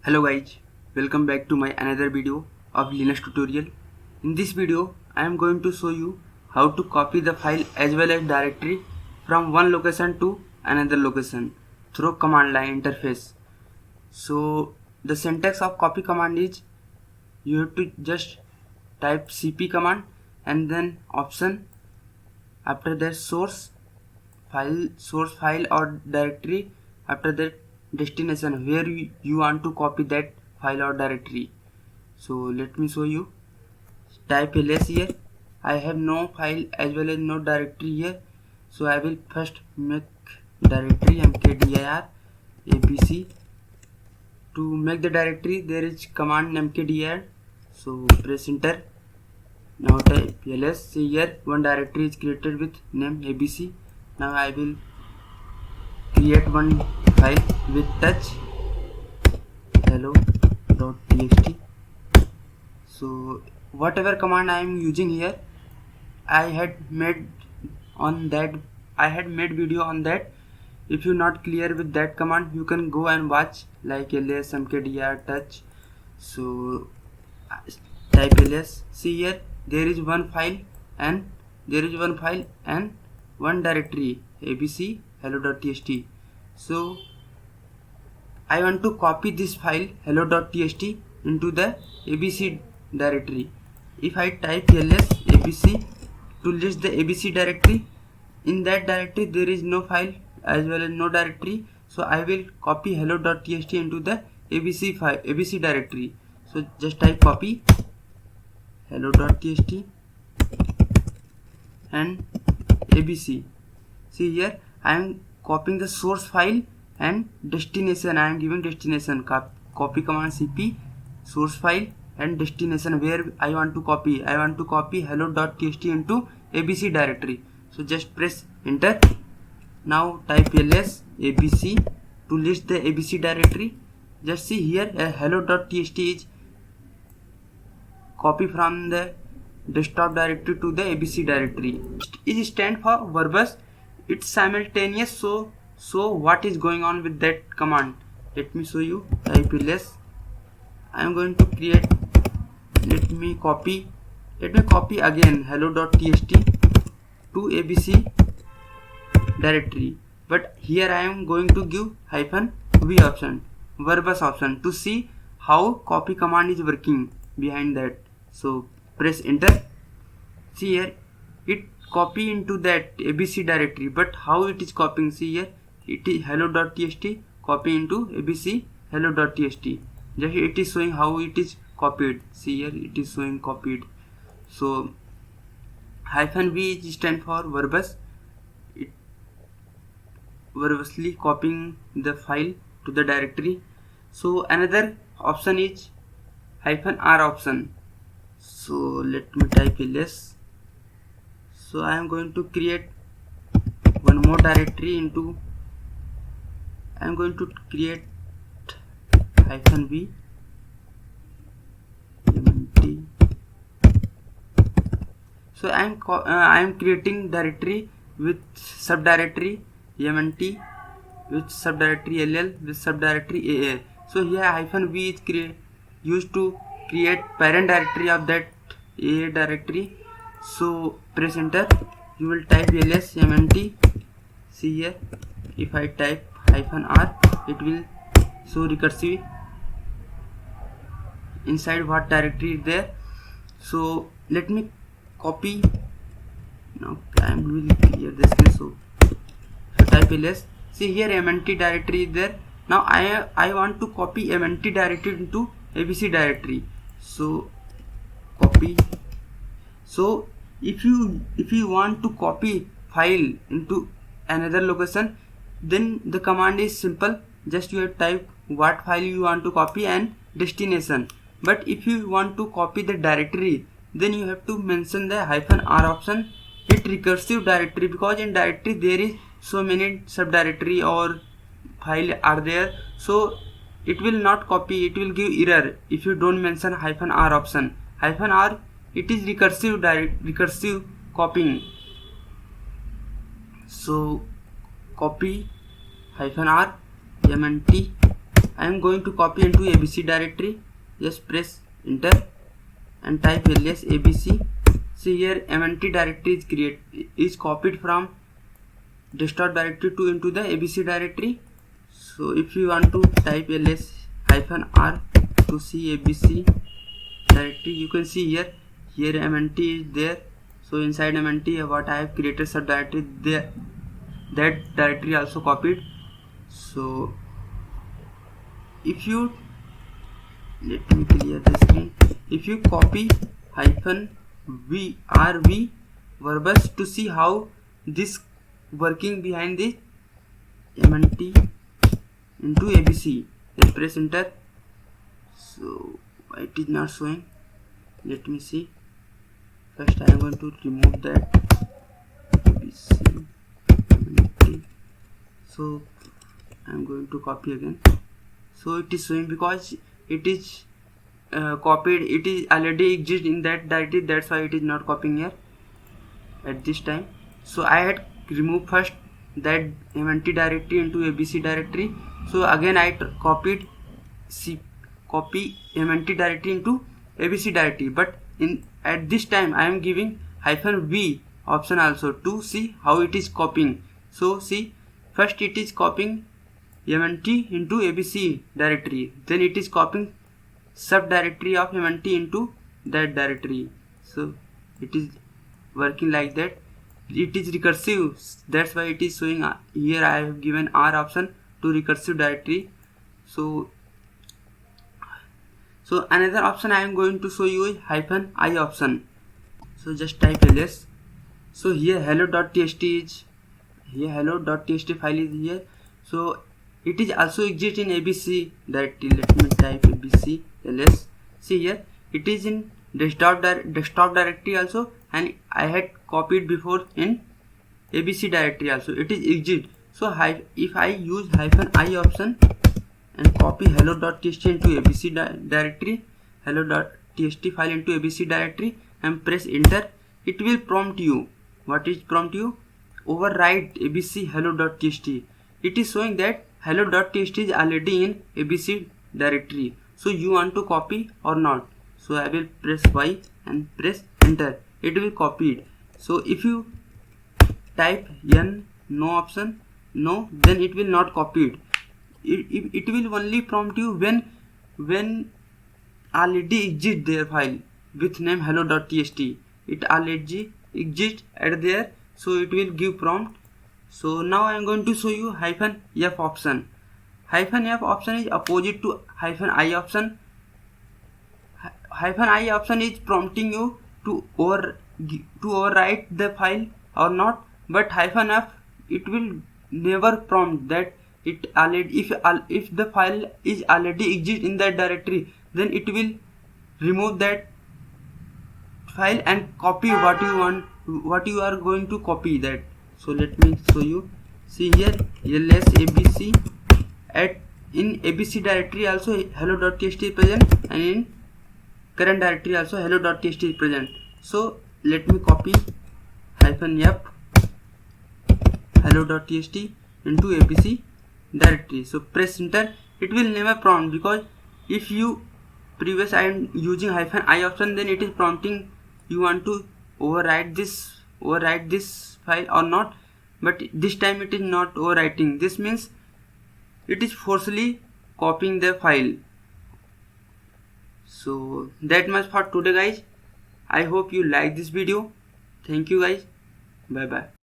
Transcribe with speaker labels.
Speaker 1: Hello guys, welcome back to my another video of Linux tutorial. In this video, I am going to show you how to copy the file as well as directory from one location to another location through command line interface. So the syntax of copy command is you have to just type cp command and then option, after that source file or directory, after that destination where you want to copy that file or directory. So let me show you. Type ls here. I have no file as well as no directory here, so I will first make directory mkdir abc. To make the directory there is command mkdir, so press enter. Now type ls. See here one directory is created with name abc. Now I will create one file with touch hello.txt. So whatever command I am using here, I had made video on that. If you're not clear with that command, you can go and watch like ls mkdir touch. So type ls. See here there is one file and one directory abc hello.txt. So I want to copy this file hello.txt into the abc directory. If I type ls abc to list the abc directory, in that directory there is no file as well as no directory, so I will copy hello.txt into the abc directory. So just type copy hello.txt and abc. See here I am copying the source file and destination. I am giving destination. Copy command cp source file and destination where I want to copy hello.txt into abc directory. So just press enter. Now type ls abc to list the abc directory. Just see here hello.txt is copy from the desktop directory to the abc directory. It stands for verbose. It's simultaneous. So what is going on with that command? Let me show you. Type ls. I am going to create. Let me copy again hello.txt to abc directory, but here I am going to give -v option, verbose option, to see how copy command is working behind that. So press enter. See here it copy into that abc directory, but how it is copying? See here it is hello.txt copy into abc hello.txt. Just it is showing how it is copied. See here it is showing copied. So -v stand for verbose. It verbosely copying the file to the directory. So another option is -r option. So let me type ls. So I am going to create one more directory into. I am going to create -v mnt. So I am creating directory with subdirectory mnt, with subdirectory ll, with subdirectory aa. So here -v is used to create parent directory of that aa directory. So press enter. You will type ls mnt. See here if I type -r, it will show recursive inside what directory is there. So let me copy. Now I will clear the screen. So type ls. See here mnt directory is there. Now I want to copy mnt directory into abc directory. So copy. So if you want to copy file into another location, then the command is simple. Just you have type what file you want to copy and destination. But if you want to copy the directory, then you have to mention the -r option. It recursive directory, because in directory there is so many subdirectory or file are there, so it will not copy. It will give error if you don't mention -r option. -r, it is recursive copying. So copy -r mnt I am going to copy into ABC directory. Just press enter and type ls abc. See here mnt directory is copied from desktop directory to into the abc directory. So if you want to type ls -r to see abc directory, you can see here mnt is there. So inside mnt what I have created subdirectory there, that directory also copied. So if you, let me clear the screen, if you copy -rv verbose to see how this working behind the mnt into abc, let's press enter. So it is not showing. Let me see. First I am going to remove that abc mnt. So I am going to copy again. So it is showing because it is copied, it is already exist in that directory, that's why it is not copying here at this time. So I had removed first that mnt directory into abc directory. So again I copied copy mnt directory into abc directory, but at this time I am giving -v option also to see how it is copying. So see, first it is copying mnt into abc directory, then it is copying subdirectory of mnt into that directory. So it is working like that. It is recursive, that's why it is showing here. I have given r option to recursive directory. So another option I am going to show you is -i option. So just type ls. So here hello.txt is here, hello.txt file is here. So it is also exist in abc directory. Let me type abc ls. See here it is in desktop directory also, and I had copied before in abc directory also, it is exist. So if I use -i option and copy hello.txt into abc directory, hello.txt file into abc directory, and press enter, it will prompt you. What is prompt you? Overwrite abc hello.txt. It is showing that hello.txt is already in abc directory. So you want to copy or not? So I will press y and press enter. It will copy it. So if you type n no option no, then it will not copy it. It will only prompt you when already exist their file with name hello.txt. It already exists at there, so it will give prompt. So now I am going to show you -f option. -f option is opposite to -i option. -i option is prompting you to overwrite the file or not, but -f it will never prompt that. It already, if the file is already exist in that directory, then it will remove that file and copy what you want, what you are going to copy that. So let me show you. See here ls abc, in abc directory also hello.txt is present, and in current directory also hello.txt is present. So let me copy -f hello.txt into abc directory. So press enter. It will never prompt, because if you previous I am using -i option, then it is prompting you want to overwrite this file or not, but this time it is not overwriting. This means it is forcibly copying the file. So that much for today guys. I hope you like this video. Thank you guys. Bye bye.